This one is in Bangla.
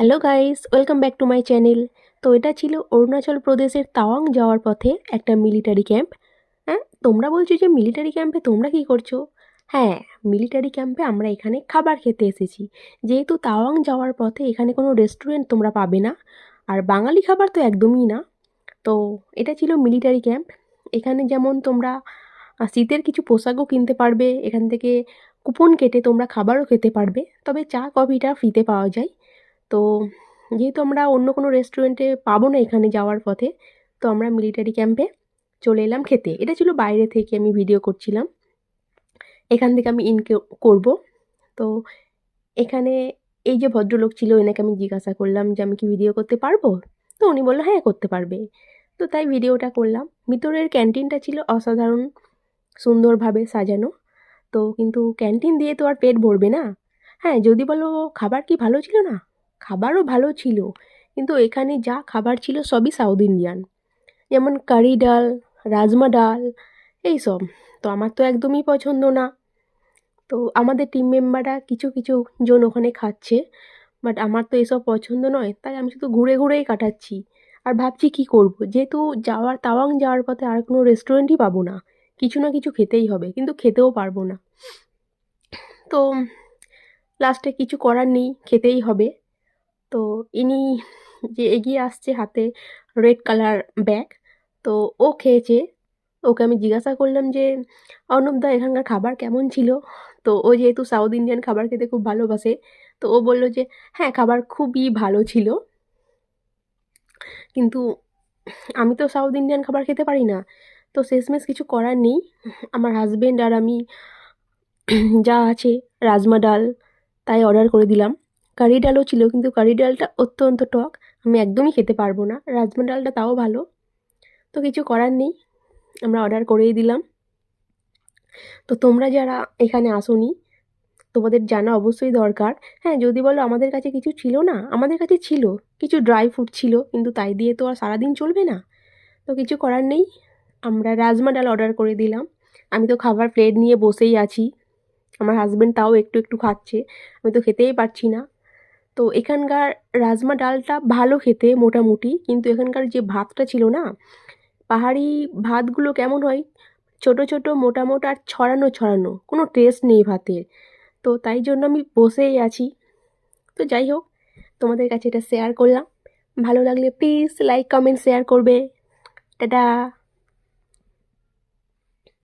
Hello guys, welcome back to my channel. তো এটা ছিল অরুণাচল প্রদেশের তাওয়াং যাওয়ার পথে একটা মিলিটারি ক্যাম্প। হ্যাঁ, তোমরা বলছো যে মিলিটারি ক্যাম্পে তোমরা কি করছো? হ্যাঁ, মিলিটারি ক্যাম্পে আমরা এখানে খাবার খেতে এসেছি। যেহেতু তাওয়াং যাওয়ার পথে এখানে কোনো রেস্টুরেন্ট তোমরা পাবে না, আর বাঙালি খাবার তো একদমই না। তো এটা ছিল মিলিটারি ক্যাম্প। এখানে যেমন তোমরা শীতের কিছু পোশাকও কিনতে পারবে, এখান থেকে কুপন কেটে তোমরা খাবারও খেতে পারবে, তবে চা কফিটা ফ্রিতে পাওয়া যায়। তো যেহেতু আমরা অন্য কোনো রেস্টুরেন্টে পাবো না এখানে যাওয়ার পথে, তো আমরা মিলিটারি ক্যাম্পে চলে এলাম খেতে। এটা ছিল বাইরে থেকে আমি ভিডিও করছিলাম, এখান থেকে আমি করব। তো এখানে এই যে ভদ্রলোক ছিল, এনাকে আমি জিজ্ঞাসা করলাম যে আমি কি ভিডিও করতে পারবো? তো উনি বললো হ্যাঁ, করতে পারবে। তো তাই ভিডিওটা করলাম। ভিতরের ক্যান্টিনটা ছিল অসাধারণ সুন্দরভাবে সাজানো। তো কিন্তু ক্যান্টিন দিয়ে তো আর পেট ভরবে না। হ্যাঁ, যদি বলো খাবার কি ভালো ছিল না, খাবারও ভালো ছিল, কিন্তু এখানে যা খাবার ছিল সবই সাউথ ইন্ডিয়ান। যেমন কারি ডাল, রাজমা ডাল, এইসব। তো আমার তো একদমই পছন্দ না। তো আমাদের টিম মেম্বাররা কিছু কিছু জন ওখানে খাচ্ছে, বাট আমার তো এসব পছন্দ নয়, তাই আমি শুধু ঘুরে ঘুরেই কাটাচ্ছি। আর ভাবছি কি করব, যেহেতু তাওয়াং যাওয়ার পথে আর কোনো রেস্টুরেন্টই পাবো না, কিছু না কিছু খেতেই হবে, কিন্তু খেতেও পারবো না। তো লাস্টে কিছু করার নেই, খেতেই হবে। তো ইনি যে এগিয়ে আসছে হাতে রেড কালার ব্যাগ, তো ও খেয়েছে। ওকে আমি জিজ্ঞাসা করলাম যে অর্ণবদা, এখানকার খাবার কেমন ছিল? তো ও যেহেতু সাউথ ইন্ডিয়ান খাবার খেতে খুব ভালোবাসে, তো ও বলল যে হ্যাঁ, খাবার খুবই ভালো ছিল, কিন্তু আমি তো সাউথ ইন্ডিয়ান খাবার খেতে পারি না। তো শেষমেশ কিছু করার নেই, আমার হাজবেন্ড আর আমি যা আছে রাজমা ডাল তাই অর্ডার করে দিলাম। কারি ডালও ছিল, কিন্তু কারি ডালটা অত্যন্ত টক, আমি একদমই খেতে পারবো না। রাজমা ডালটা তাও ভালো। তো কিছু করার নেই, আমরা অর্ডার করেই দিলাম। তো তোমরা যারা এখানে আসোনি, তোমাদের জানা অবশ্যই দরকার। হ্যাঁ, যদি বলো আমাদের কাছে কিছু ছিল না, আমাদের কাছে ছিল, কিছু ড্রাই ফ্রুট ছিল, কিন্তু তাই দিয়ে তো আর সারাদিন চলবে না। তো কিছু করার নেই, আমরা রাজমা ডাল অর্ডার করে দিলাম। আমি তো খাবার প্লেট নিয়ে বসেই আছি, আমার হাজবেন্ড তাও একটু একটু খাচ্ছে, আমি তো খেতেই পারছি না। তো এখানকার রাজমা ডালটা ভালো খেতে মোটামুটি, কিন্তু এখানকার যে ভাতটা ছিল না, পাহাড়ি ভাতগুলো কেমন হয়, ছোট ছোট মোটা মোটা আর ছড়ানো ছড়ানো, কোনো টেস্ট নেই ভাতের। তো তাই জন্য আমি বসেই আছি। তো যাই হোক, তোমাদের কাছে এটা শেয়ার করলাম। ভালো লাগলে প্লিজ লাইক কমেন্ট শেয়ার করবে। টাটা।